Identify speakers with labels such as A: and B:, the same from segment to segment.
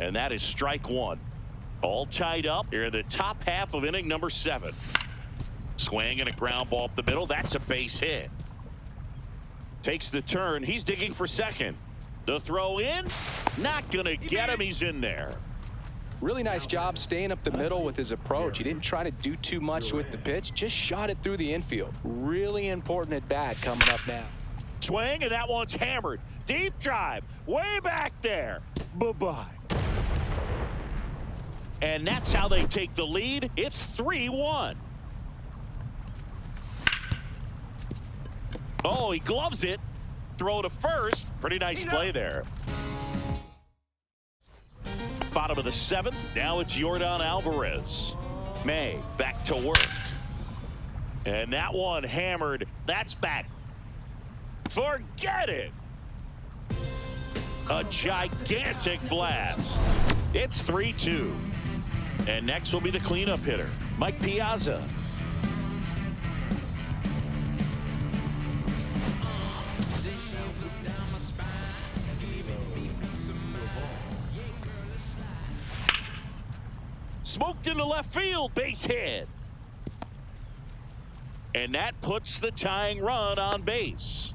A: And that is strike one. All tied up here in the top half of inning number 7. Swing and a ground ball up the middle. That's a base hit. Takes the turn. He's digging for second. The throw in. Not going to get him. He's in there.
B: Really nice job staying up the middle with his approach. He didn't try to do too much with the pitch. Just shot it through the infield. Really important at bat coming up now.
A: Swing, and that one's hammered. Deep drive. Way back there. Bye-bye. And that's how they take the lead. It's 3-1. Oh, he gloves it. Throw to first. Pretty nice play there. Bottom of the 7th. Now it's Yordan Alvarez. May back to work. And that one hammered. That's back. Forget it. A gigantic blast. It's 3-2. And next will be the cleanup hitter, Mike Piazza. Smoked into left field, base hit. And that puts the tying run on base.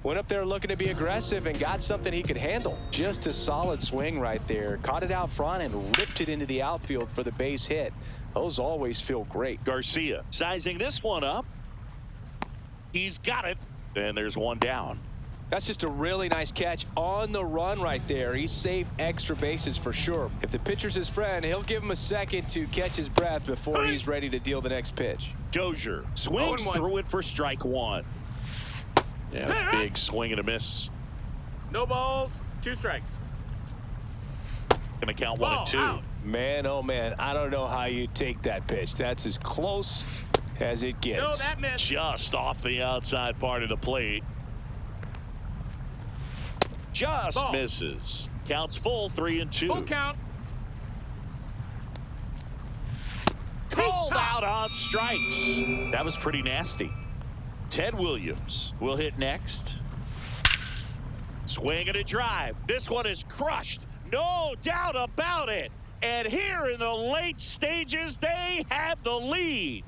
B: Went up there looking to be aggressive and got something he could handle. Just a solid swing right there. Caught it out front and ripped it into the outfield for the base hit. Those always feel great.
A: Garcia sizing this one up. He's got it. And there's one down.
B: That's just a really nice catch on the run right there. He saved extra bases for sure. If the pitcher's his friend, he'll give him a second to catch his breath before he's ready to deal the next pitch.
A: Dozier swings through it for strike one. Yeah, big swing and a miss.
C: No balls, 2 strikes.
A: Gonna count 1 and 2.
C: Out.
B: Man, oh man, I don't know how you take that pitch. That's as close as it gets.
C: No, that missed.
A: Just off the outside part of the plate. Just
C: Ball.
A: misses. Counts full, 3 and 2.
C: Full count.
A: Called out on strikes. That was pretty nasty. Ted Williams will hit next. Swing and a drive. This one is crushed. No doubt about it. And here in the late stages, they have the lead.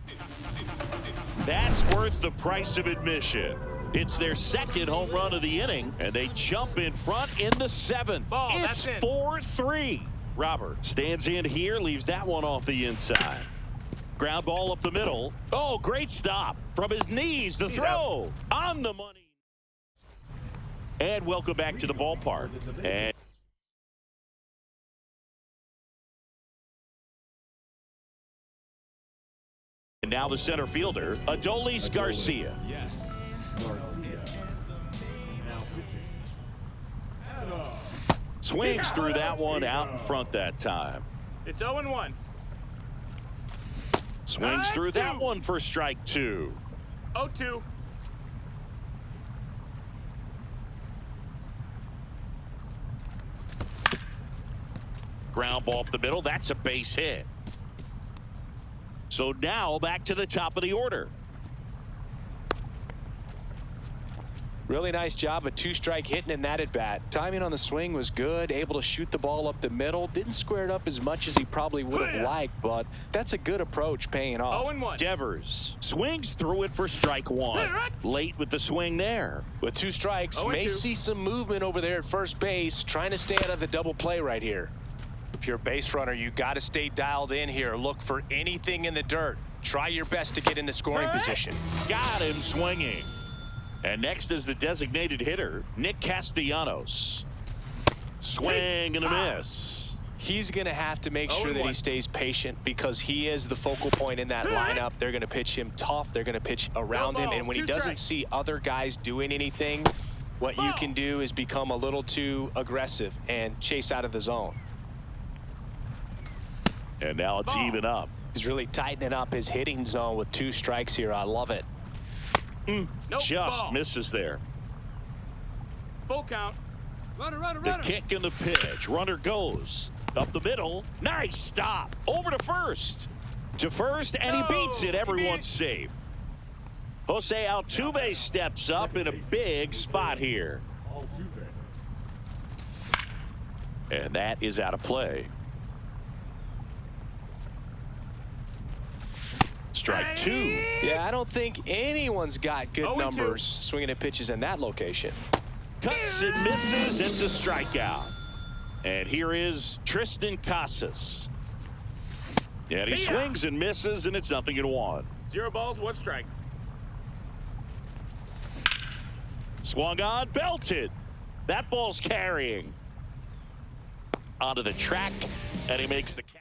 A: That's worth the price of admission. It's their second home run of the inning, and they jump in front in the 7th.
C: Ball,
A: it's 4-3. Robert stands in here, leaves that one off the inside. Ground ball up the middle. Oh, great stop. From his knees, the throw on the money. And welcome back to the ballpark. And now the center fielder, Adolis Garcia.
D: Yes. Garcia. Now pitching.
A: Swings through that one out in front that time.
C: It's 0-1.
A: Swings through that one for strike 2.
C: 0-2.
A: Ground ball up the middle. That's a base hit. So now back to the top of the order.
B: Really nice job, a 2-strike hitting in that at bat. Timing on the swing was good, able to shoot the ball up the middle. Didn't square it up as much as he probably would have liked, but that's a good approach paying off.
C: 0-1.
A: Devers swings through it for strike 1. Late with the swing there.
B: With 2 strikes, may see some movement over there at first base, trying to stay out of the double play right here. If you're a base runner, you got to stay dialed in here. Look for anything in the dirt. Try your best to get into scoring position.
A: Got him swinging. And next is the designated hitter, Nick Castellanos. Swing and a miss.
B: He's going to have to make sure that he stays patient because he is the focal point in that lineup. They're going to pitch him tough. They're going to pitch around him. And when he doesn't see other guys doing anything, what you can do is become a little too aggressive and chase out of the zone.
A: And now it's even up.
B: He's really tightening up his hitting zone with 2 strikes here. I love it.
A: Just misses there.
C: Full count.
A: The kick and the pitch. Runner goes up the middle. Nice stop. Over to first. And he beats it. Everyone's safe. Jose Altuve steps up in a big spot here. And that is out of play. Strike two.
B: Yeah, I don't think anyone's got good
C: 0-2.
B: numbers swinging at pitches in that location.
A: Cuts and misses. It's a strikeout. And here is Triston Casas. And he swings and misses, and it's 0-1.
C: 0 balls, 1 strike.
A: Swung on, belted. That ball's carrying. Onto the track, and he makes the catch.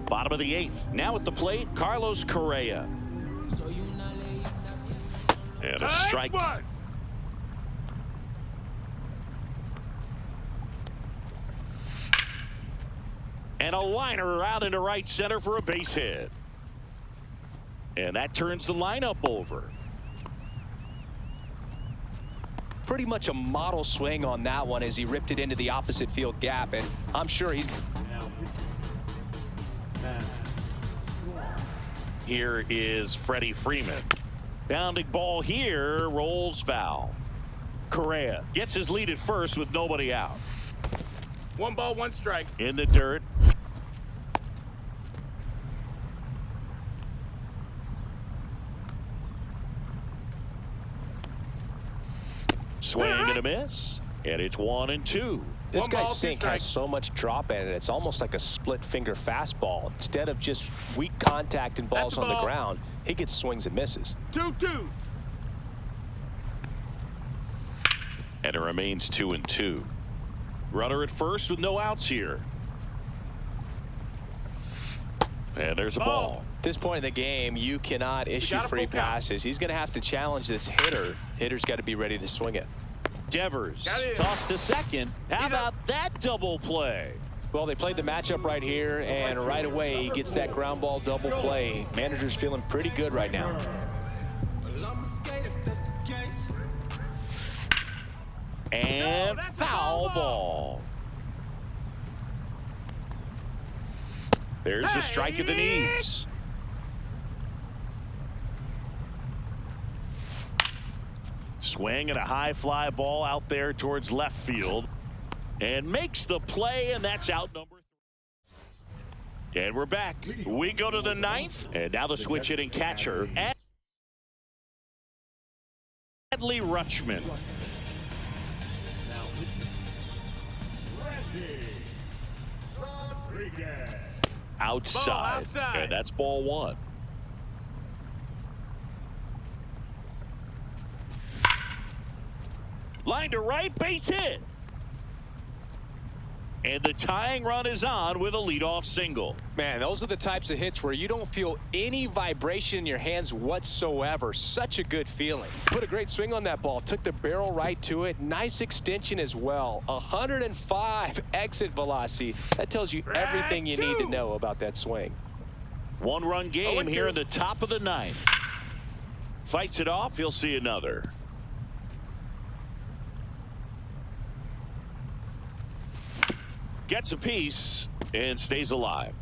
A: Bottom of the 8th. Now at the plate, Carlos Correa. And a strike.
C: One.
A: And a liner out into right center for a base hit. And that turns the lineup over.
B: Pretty much a model swing on that one as he ripped it into the opposite field gap, and I'm sure he's...
D: Now Matt Strong.
A: Here is Freddie Freeman. Bounding ball here, rolls foul. Correa gets his lead at first with nobody out.
C: 1 ball, 1 strike.
A: In the dirt. Swing and a miss. And it's 1-2.
B: This
C: 1 ball,
B: guy's
C: 2
B: sink has
C: strikes.
B: so much drop in it. It's almost like a split finger fastball. Instead of just weak contact and balls
C: That's a
B: on the
C: ball.
B: ground, he gets swings and misses.
C: 2-2.
A: And it remains 2-2. Runner at first with no outs here. And there's a ball.
B: At this point in the game, you cannot issue
C: got a
B: free
C: full count.
B: passes. He's going to have to challenge this hitter. Hitter's got to be ready to swing it.
A: Devers
C: Got it.
A: tossed to second. How
C: He's
A: about
C: up.
A: that double play?
B: Well, they played the matchup right here, and right away he gets that ground ball double play. Manager's feeling pretty good right now.
A: And
C: that's a
A: foul
C: foul
A: ball. There's the strike of the knees. Swing and a high fly ball out there towards left field. And makes the play, and that's out number 3. And we're back. We go to the 9th. And now the switch hitting catcher, Adley Rutschman.
D: Now pitching. Randy Rodriguez.
A: Outside.
C: Ball outside.
A: And that's ball 1. Line to right, base hit. And the tying run is on with a leadoff single.
B: Man, those are the types of hits where you don't feel any vibration in your hands whatsoever. Such a good feeling. Put a great swing on that ball. Took the barrel right to it. Nice extension as well. 105 exit velocity. That tells you everything you need to know about that swing.
A: 1-run game
C: 0-2.
A: here in the top of the 9th. Fights it off. He'll see another. Gets a piece and stays alive.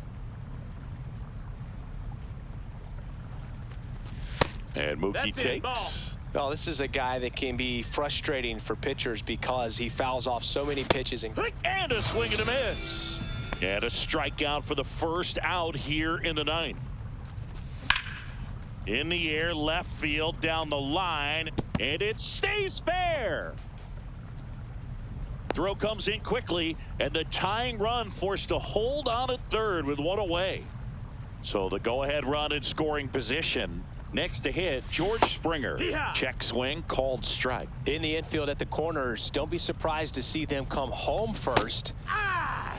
A: And Mookie
C: That's it,
A: takes.
B: Well, this is a guy that can be frustrating for pitchers because he fouls off so many pitches.
A: And a swing and a miss. And a strikeout for the first out here in the 9th. In the air, left field, down the line, and it stays fair. Throw comes in quickly, and the tying run forced to hold on at third with 1 away. So the go-ahead run in scoring position. Next to hit, George Springer.
C: Yeehaw.
A: Check swing, called strike.
B: In the infield at the corners, don't be surprised to see them come home first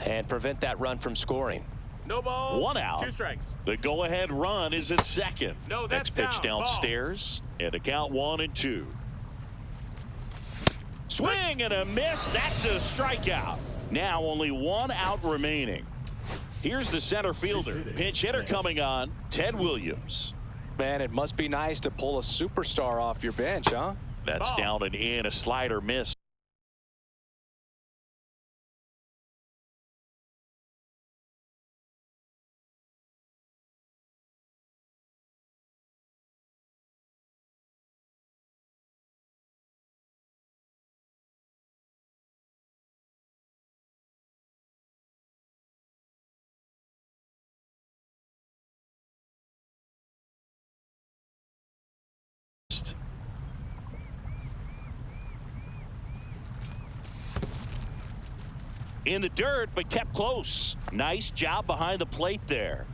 B: and prevent that run from scoring.
C: No balls.
A: 1 out.
C: 2 strikes.
A: The go-ahead run is at second.
C: No, that's
A: Next pitch
C: down. Ball.
A: downstairs, and a count 1-2. Swing and a miss. That's a strikeout. Now only 1 out remaining. Here's the center fielder. Pinch hitter coming on, Ted Williams.
B: Man, it must be nice to pull a superstar off your bench, huh?
A: That's
C: Ball.
A: down and in, a slider miss. In the dirt, but kept close. Nice job behind the plate there.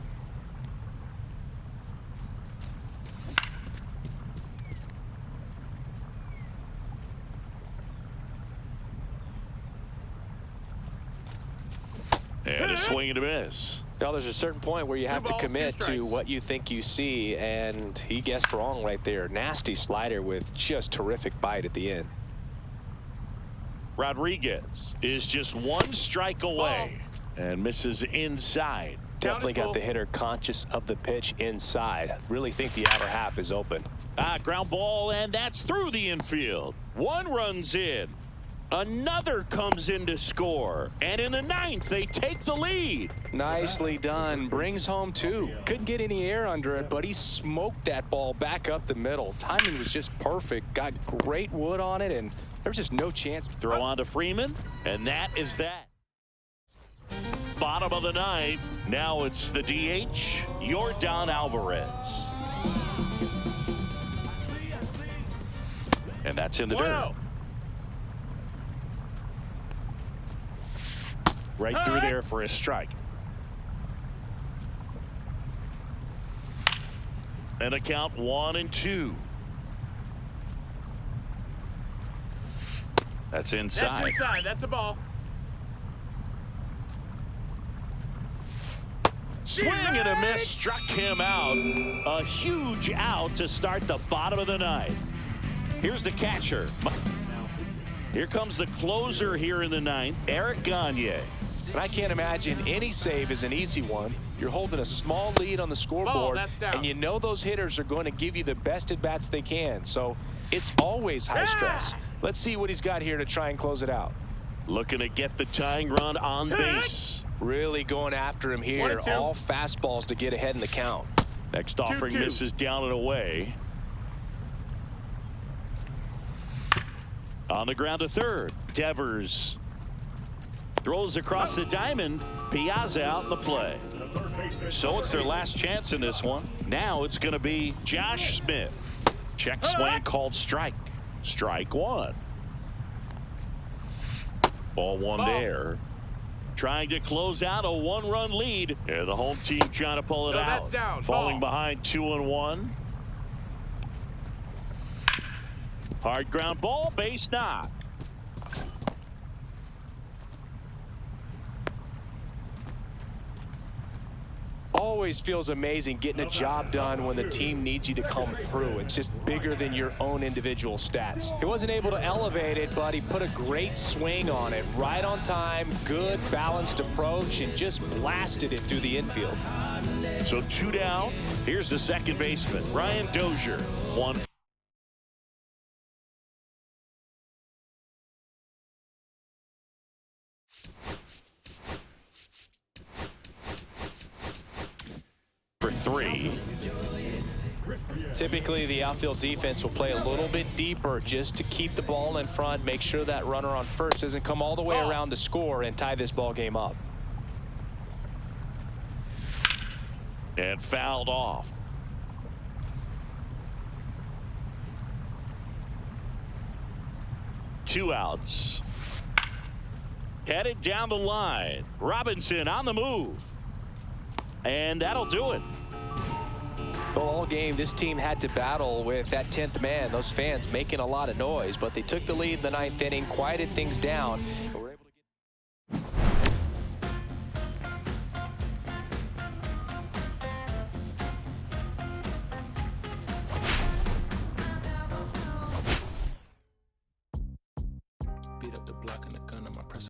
A: And a swing and a miss.
B: Now, there's a certain point where you have to
C: balls, 2
B: commit to
C: strikes.
B: what you think you see, and he guessed wrong right there. Nasty slider with just terrific bite at the end.
A: Rodriguez is just 1 strike away and misses inside.
B: Definitely got the hitter conscious of the pitch inside. Really think the outer half is open.
A: Ground ball, and that's through the infield. 1 runs in. Another comes in to score. And in the 9th, they take the lead.
B: Nicely done. Brings home 2. Couldn't get any air under it, but he smoked that ball back up the middle. Timing was just perfect. Got great wood on it, and there's just no chance.
A: Throw on to Freeman, and that is that. Bottom of the 9th. Now it's the DH, Yordan Alvarez. And that's in the dirt. Right through there for a strike. And a count 1-2. That's inside.
C: That's inside. That's a ball.
A: Swing and a miss struck him out. A huge out to start the bottom of the 9th. Here's the catcher. Here comes the closer here in the 9th, Eric Gagne.
B: And I can't imagine any save is an easy one. You're holding a small lead on the scoreboard,
C: that's down.
B: and you know those hitters are going to give you the best at-bats they can. So it's always high stress. Let's see what he's got here to try and close it out.
A: Looking to get the tying run on base.
B: Really going after him here.
C: 1-2.
B: All fastballs to get ahead in the count.
A: Next offering
C: 2-2.
A: misses down and away. On the ground to third. Devers throws across the diamond. Piazza out in the play. So it's their last chance in this one. Now it's going to be Josh Smith. Check swing called strike. Strike 1. Ball 1 there. Trying to close out a 1-run lead. Yeah, the home team trying to pull it out.
C: That's down.
A: Falling
C: Ball.
A: behind 2-1. Hard ground ball, base knock.
B: Always feels amazing getting a job done when the team needs you to come through. It's just bigger than your own individual stats. He wasn't able to elevate it, but he put a great swing on it. Right on time, good balanced approach, and just blasted it through the infield.
A: So 2 down. Here's the second baseman, Ryan Dozier. 1 for 3.
B: Typically, the outfield defense will play a little bit deeper just to keep the ball in front, make sure that runner on first doesn't come all the way around to score and tie this ball game up.
A: And fouled off. Two outs. Headed down the line. Robinson on the move. And that'll do it.
B: Well, all game, this team had to battle with that 10th man. Those fans making a lot of noise, but they took the lead in the 9th inning, quieted things down.